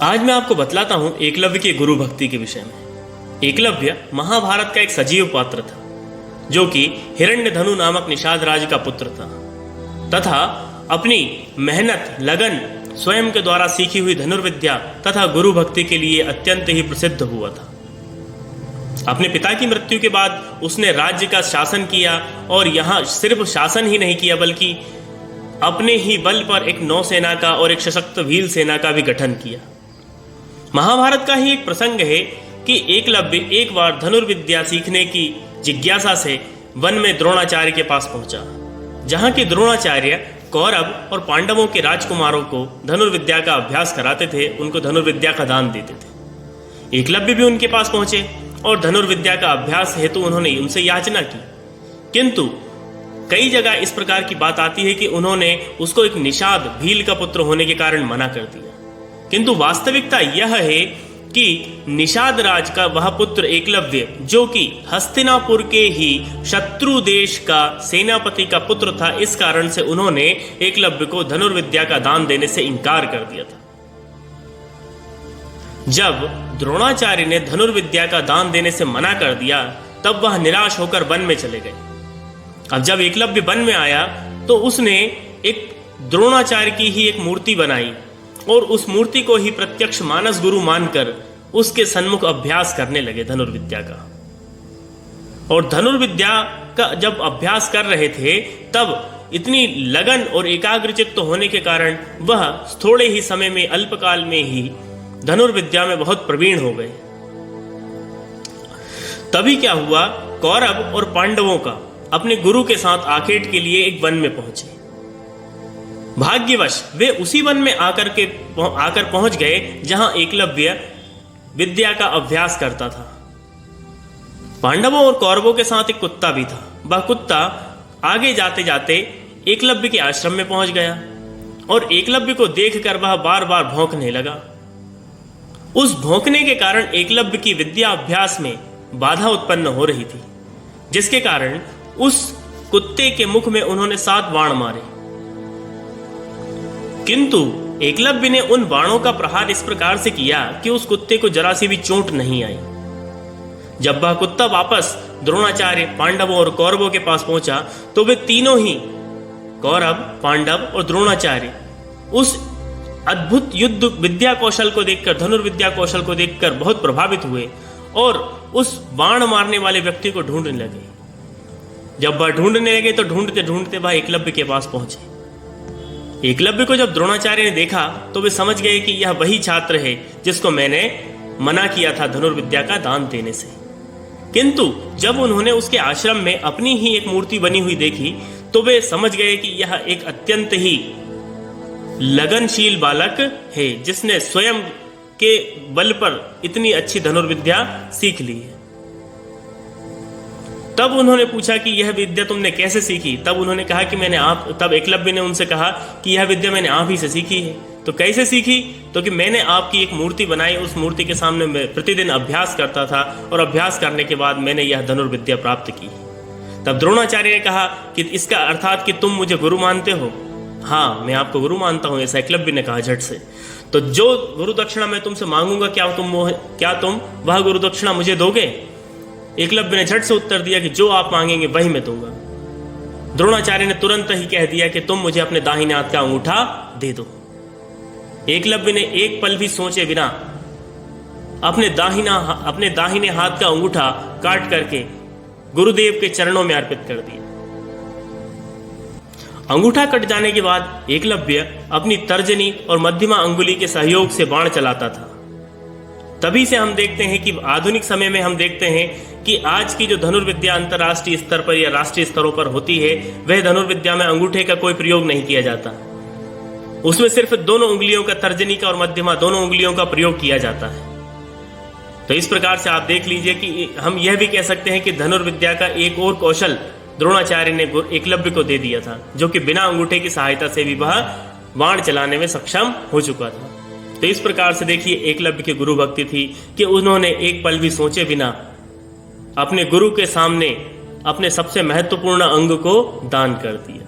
आज मैं आपको बतलाता हूं एकलव्य की गुरु भक्ति के विषय में। एकलव्य महाभारत का एक सजीव पात्र था, जो कि हिरण्यधनु नामक निषाद राज का पुत्र था तथा अपनी मेहनत, लगन, स्वयं के द्वारा सीखी हुई धनुर्विद्या तथा गुरु भक्ति के लिए अत्यंत ही प्रसिद्ध हुआ था। अपने पिता की मृत्यु के बाद उसने राज्य का शासन किया और यहाँ सिर्फ शासन ही नहीं किया बल्कि अपने ही बल पर एक नौसेना का और एक सशक्त वीर सेना का भी गठन किया। महाभारत का ही एक प्रसंग है कि एकलव्य एक बार धनुर्विद्या सीखने की जिज्ञासा से वन में द्रोणाचार्य के पास पहुंचा, जहां के द्रोणाचार्य कौरव और पांडवों के राजकुमारों को धनुर्विद्या का अभ्यास कराते थे, उनको धनुर्विद्या का दान देते थे। एकलव्य भी उनके पास पहुंचे और धनुर्विद्या का अभ्यास हेतु उन्होंने उनसे याचना की, किंतु कई जगह इस प्रकार की बात आती है कि उन्होंने उसको एक निषाद भील का पुत्र होने के कारण मना कर दिया। किंतु वास्तविकता यह है कि निषाद राज का वह पुत्र एकलव्य, जो कि हस्तिनापुर के ही शत्रु देश का सेनापति का पुत्र था, इस कारण से उन्होंने एकलव्य को धनुर्विद्या का दान देने से इनकार कर दिया था। जब द्रोणाचार्य ने धनुर्विद्या का दान देने से मना कर दिया, तब वह निराश होकर वन में चले गए। अब जब एकलव्य वन में आया तो उसने एक द्रोणाचार्य की ही एक मूर्ति बनाई और उस मूर्ति को ही प्रत्यक्ष मानस गुरु मानकर उसके सन्मुख अभ्यास करने लगे धनुर्विद्या का। और धनुर्विद्या का जब अभ्यास कर रहे थे तब इतनी लगन और एकाग्रचित्त होने के कारण वह थोड़े ही समय में, अल्पकाल में ही धनुर्विद्या में बहुत प्रवीण हो गए। तभी क्या हुआ, कौरव और पांडवों का अपने गुरु के साथ आखेट के लिए एक वन में पहुंचे। भाग्यवश वे उसी वन में आकर पहुंच गए जहां एकलव्य विद्या का अभ्यास करता था। पांडवों और कौरवों के साथ एक कुत्ता भी था। वह कुत्ता आगे जाते जाते एकलव्य के आश्रम में पहुंच गया और एकलव्य को देखकर वह बार बार भौंकने लगा। उस भौंकने के कारण एकलव्य की विद्या अभ्यास में बाधा उत्पन्न हो रही थी, जिसके कारण उस कुत्ते के मुख में उन्होंने 7 बाण मारे। किंतु एकलव्य ने उन बाणों का प्रहार इस प्रकार से किया कि उस कुत्ते को जरा सी भी चोट नहीं आई। जब वह कुत्ता वापस द्रोणाचार्य, पांडवों और कौरवों के पास पहुंचा तो वे तीनों ही, कौरव, पांडव और द्रोणाचार्य, उस अद्भुत युद्ध विद्या कौशल को देखकर, धनुर्विद्या कौशल को देखकर बहुत प्रभावित हुए और उस बाण मारने वाले व्यक्ति को ढूंढने लगे। जब वह ढूंढने लगे तो ढूंढते ढूंढते वह एकलव्य के पास पहुंचे। एकलव्य को जब द्रोणाचार्य ने देखा तो वे समझ गए कि यह वही छात्र है जिसको मैंने मना किया था धनुर्विद्या का दान देने से। किंतु जब उन्होंने उसके आश्रम में अपनी ही एक मूर्ति बनी हुई देखी तो वे समझ गए कि यह एक अत्यंत ही लगनशील बालक है, जिसने स्वयं के बल पर इतनी अच्छी धनुर्विद्या सीख ली है। तब उन्होंने पूछा कि यह विद्या तुमने कैसे सीखी? तब उन्होंने कहा कि तब एकलव्य ने उनसे कहा कि यह विद्या मैंने आप ही से सीखी है। तो कैसे सीखी? तो कि मैंने आपकी एक मूर्ति बनाई, उस मूर्ति के सामने मैं प्रतिदिन अभ्यास करता था और अभ्यास करने के बाद मैंने यह धनुर्विद्या प्राप्त की। तब द्रोणाचार्य ने कहा कि इसका अर्थात कि तुम मुझे गुरु मानते हो? हाँ, मैं आपको गुरु मानता हूं, ऐसा एकलव्य ने कहा झट से। तो जो गुरु दक्षिणा मैं तुमसे मांगूंगा, क्या तुम वह गुरु दक्षिणा मुझे दोगे? एकलव्य ने झट से उत्तर दिया कि जो आप मांगेंगे वही मैं दूंगा। द्रोणाचार्य ने तुरंत ही कह दिया कि तुम मुझे अपने दाहिने हाथ का अंगूठा दे दो। एकलव्य ने एक पल भी सोचे बिना अपने दाहिने हाथ का अंगूठा काट करके गुरुदेव के चरणों में अर्पित कर दिया। अंगूठा कट जाने के बाद एकलव्य अपनी तर्जनी और मध्यमा अंगुली के सहयोग से बाण चलाता था। तभी से हम देखते हैं कि आधुनिक समय में हम देखते हैं कि आज की जो धनुर्विद्या अंतर्राष्ट्रीय स्तर पर या राष्ट्रीय स्तरों पर होती है, वह धनुर्विद्या में अंगूठे का कोई प्रयोग नहीं किया जाता। उसमें सिर्फ दोनों उंगलियों का, तर्जनी का और मध्यमा, दोनों उंगलियों का प्रयोग किया जाता है। तो इस प्रकार से आप देख लीजिए कि हम यह भी कह सकते हैं कि धनुर्विद्या का एक और कौशल द्रोणाचार्य ने एकलव्य को दे दिया था, जो कि बिना अंगूठे की सहायता से भी वह बाण चलाने में सक्षम हो चुका था। तो इस प्रकार से देखिए एकलव्य की गुरु भक्ति थी कि उन्होंने एक पल भी सोचे बिना अपने गुरु के सामने अपने सबसे महत्वपूर्ण अंग को दान कर दिया।